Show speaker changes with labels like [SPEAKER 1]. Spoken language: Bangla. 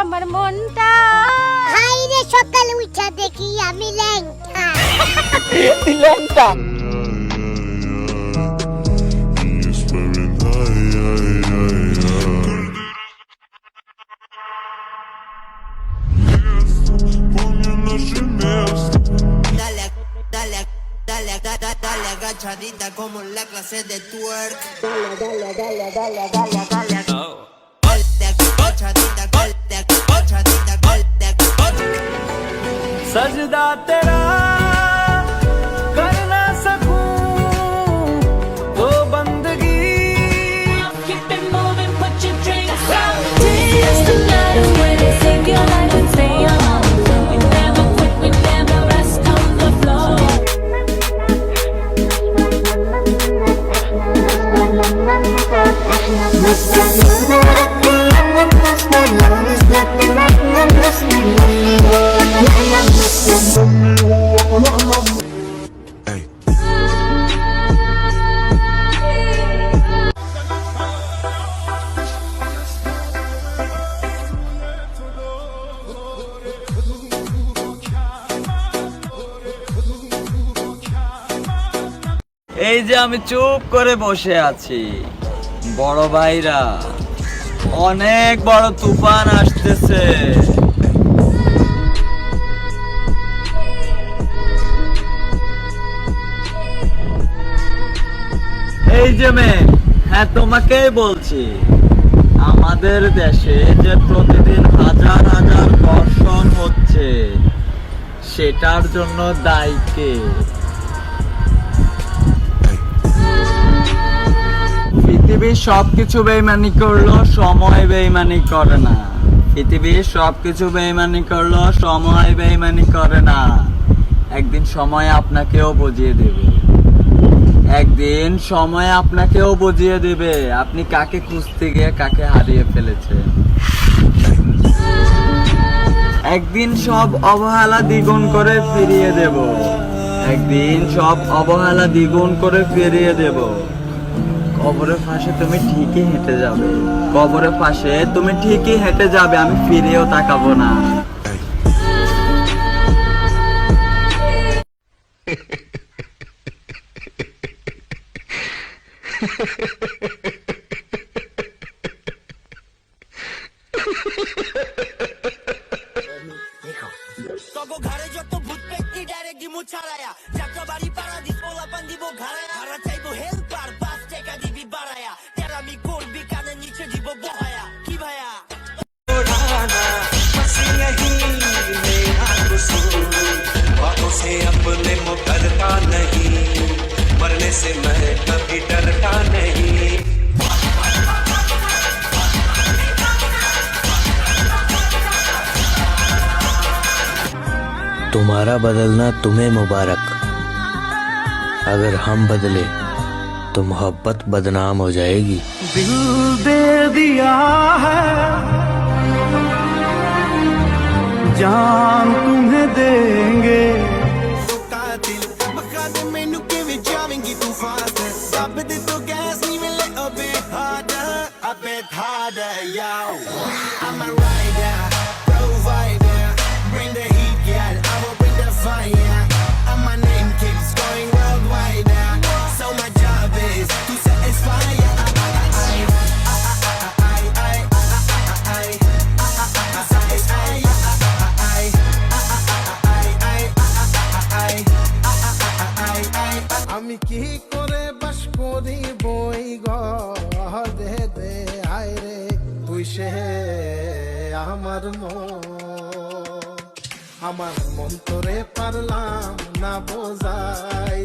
[SPEAKER 1] আমার মনটা।
[SPEAKER 2] হাই রে সকালে উঠা দেখি আমি ল্যাংটা।
[SPEAKER 3] ল্যাংটা।
[SPEAKER 4] Dale agachadita como en la clase de twerk.
[SPEAKER 3] सजदा तेरा कर ना सकूं तो बंदगी।
[SPEAKER 5] Keep it moving, put your drinks down. Dance the night away, sing your life and stay on. We never quit, we never rest on the floor.
[SPEAKER 3] এই যে আমি চুপ করে বসে আছি, বড় ভাইরা অনেক বড় তুফান আসতেছে। এই যে মেয়ে, হ্যাঁ তোমাকেই বলছি, আমাদের দেশে যে প্রতিদিন হাজার হাজার ধর্ষণ হচ্ছে সেটার জন্য দায়ী কে? পৃথিবীর সবকিছু বেইমানি করলো, সময় বেইমানি করে না। পৃথিবীর সবকিছু বেইমানি করলো, সময় বেইমানি করে না। একদিন সময় আপনাকেও বুঝিয়ে দেবে, একদিন সময় আপনাকেও বুঝিয়ে দেবে আপনি কাকে খুঁজতে গিয়ে কাকে হারিয়ে ফেলেছেন। একদিন সব অবহেলা দ্বিগুণ করে ফিরিয়ে দেব, একদিন সব অবহেলা দ্বিগুণ করে ফিরিয়ে দেব। কবরের পাশে তুমি ঠিকই হেঁটে যাবে, কবরের পাশে তুমি ঠিকই হেঁটে যাবে, আমি ফিরেও তাকাবো না।
[SPEAKER 4] তগো ঘরে যত ভূত পেটনি ডাইরেক্ট দিমু ছাড়ায়া, যাত্রা বাড়ি পাড়া দি পোলাপান দিব ঘাড়ায়া, ভাড়া চাইবো হেল্পার 5 টাকা দিবি বাড়ায়া, তেরামি করবি কানে নিচে দিব বহায়া। কি ভাইয়া
[SPEAKER 6] से अपने मुकरता नहीं, मरने से मैं कभी डरता नहीं।
[SPEAKER 7] तुम्हारा बदलना तुम्हें मुबारक, अगर हम बदले तो मोहब्बत बदनाम हो जाएगी।
[SPEAKER 3] दिल दे दिया है, जान तुम्हें देंगे।
[SPEAKER 4] कातिल बखा दे मैनू किवें जावेंगी तू फास्ट, दब दे तो गैस नी मिले a bit harder, yo. I'm a rider, provider, bring the heat, girl, I will bring the fire. And my name keeps going worldwide, so my job is to satisfy ya. আমি কি করে বাস করি বই ঘর দে দে আয় রে তুই সে আমার মন তোরে পারলাম না বোঝাই।